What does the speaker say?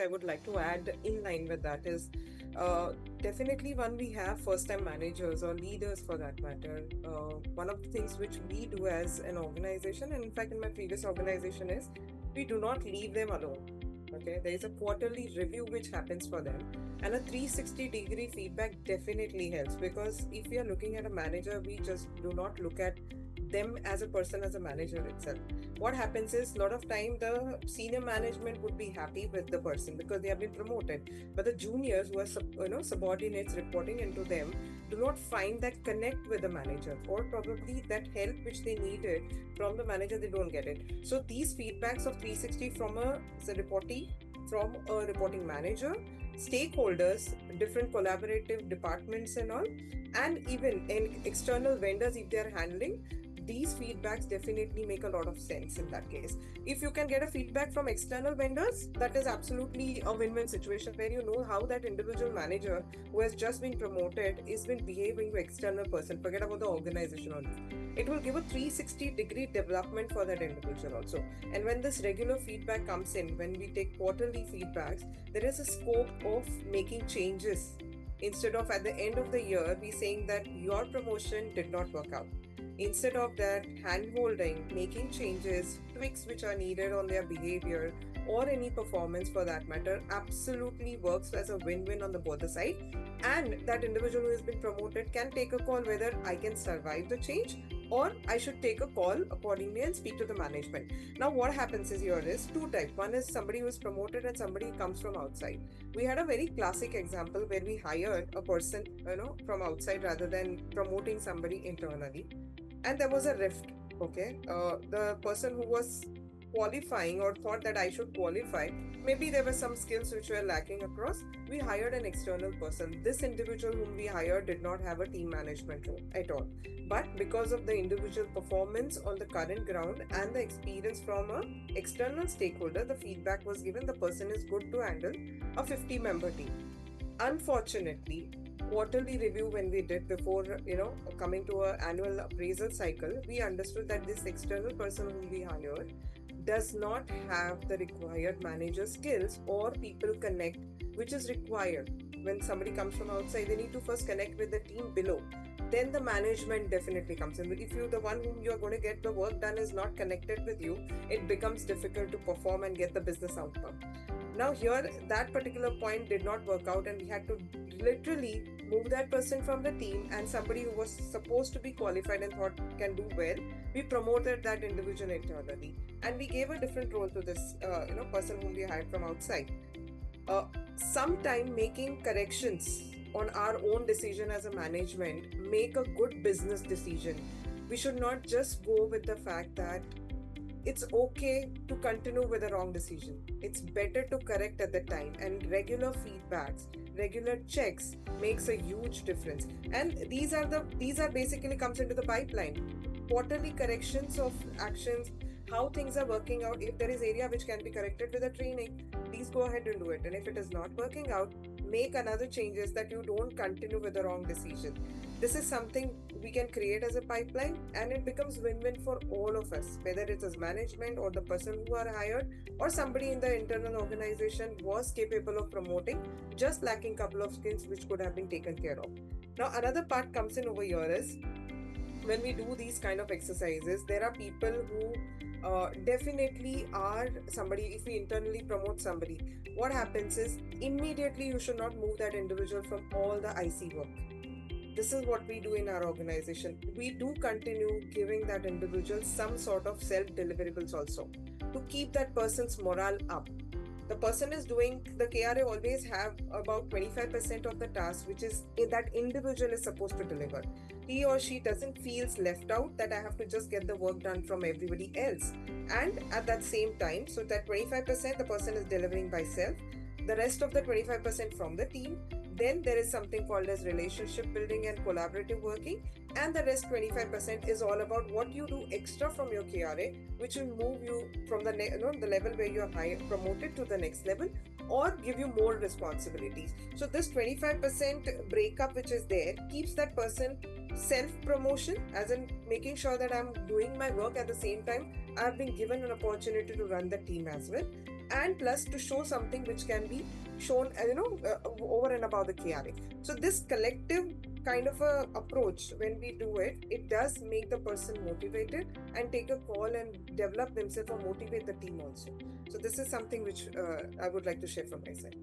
I would like to add in line with that is definitely when we have first time managers or leaders for that matter, one of the things which we do as an organization, and in fact, in my previous organization, is we do not leave them alone. Okay, there is a quarterly review which happens for them, and a 360-degree feedback definitely helps because if we are looking at a manager, we just do not look at them as a person, as a manager itself. What happens is a lot of time the senior management would be happy with the person because they have been promoted, but the juniors who are subordinates reporting into them do not find that connect with the manager, or probably that help which they needed from the manager, they don't get it. So these feedbacks of 360 from a reportee, from a reporting manager, stakeholders, different collaborative departments and all, and even in external vendors if they are handling, these feedbacks definitely make a lot of sense in that case. If you can get a feedback from external vendors, that is absolutely a win-win situation where you know how that individual manager who has just been promoted is been behaving to external person. Forget about the organization only. It will give a 360-degree development for that individual also. And when this regular feedback comes in, when we take quarterly feedbacks, there is a scope of making changes instead of at the end of the year we saying that your promotion did not work out. Instead of that, hand holding, making changes, tweaks which are needed on their behavior or any performance for that matter, absolutely works as a win win on the both the side. And that individual who has been promoted can take a call whether I can survive the change or I should take a call accordingly and speak to the management. Now, what happens is here is two types. One is somebody who is promoted and somebody comes from outside. We had a very classic example where we hired a person, from outside rather than promoting somebody internally, and there was a rift. Okay, the person who was qualifying or thought that I should qualify, maybe there were some skills which were lacking across. We hired an external person. This individual whom we hired did not have a team management role at all, but because of the individual performance on the current ground and the experience from a external stakeholder, the feedback was given the person is good to handle a 50-member team. Unfortunately, quarterly review when we did before coming to our annual appraisal cycle, we understood that this external person whom we hired does not have the required manager skills or people connect which is required. When somebody comes from outside, they need to first connect with the team below, then the management definitely comes in. But if you, the one whom you are going to get the work done, is not connected with you, it becomes difficult to perform and get the business outcome. Now here, that particular point did not work out, and we had to literally move that person from the team, and somebody who was supposed to be qualified and thought can do well, we promoted that individual internally, and we gave a different role to this person whom we hired from outside. Sometime making corrections on our own decision as a management make a good business decision. We should not just go with the fact that it's okay to continue with a wrong decision. It's better to correct at the time, and regular feedbacks, regular checks makes a huge difference. And these are basically comes into the pipeline. Quarterly corrections of actions, how things are working out. If there is area which can be corrected with a training, please go ahead and do it. And if it is not working out, make another changes that you don't continue with the wrong decision. This is something we can create as a pipeline, and it becomes win-win for all of us, whether it is management or the person who are hired or somebody in the internal organization was capable of promoting, just lacking couple of skills which could have been taken care of. Now another part comes in over here is when we do these kind of exercises, there are people who definitely are somebody. If we internally promote somebody, what happens is immediately you should not move that individual from all the IC work. This is what we do in our organization. We do continue giving that individual some sort of self deliverables also to keep that person's morale up. The person is doing, the KRA always have about 25% of the task which is that individual is supposed to deliver. He or she doesn't feels left out that I have to just get the work done from everybody else. And at that same time, so that 25% the person is delivering by self, the rest of the 25% from the team. Then there is something called as relationship building and collaborative working, and the rest 25% is all about what you do extra from your KRA, which will move you from the level where you are promoted to the next level, or give you more responsibilities. So this 25% breakup which is there keeps that person self promotion, as in making sure that I'm doing my work. At the same time, I've been given an opportunity to run the team as well. and plus to show something which can be shown, over and above the chaotic. So this collective kind of a approach, when we do it, it does make the person motivated and take a call and develop themselves or motivate the team also. So this is something which I would like to share from my side.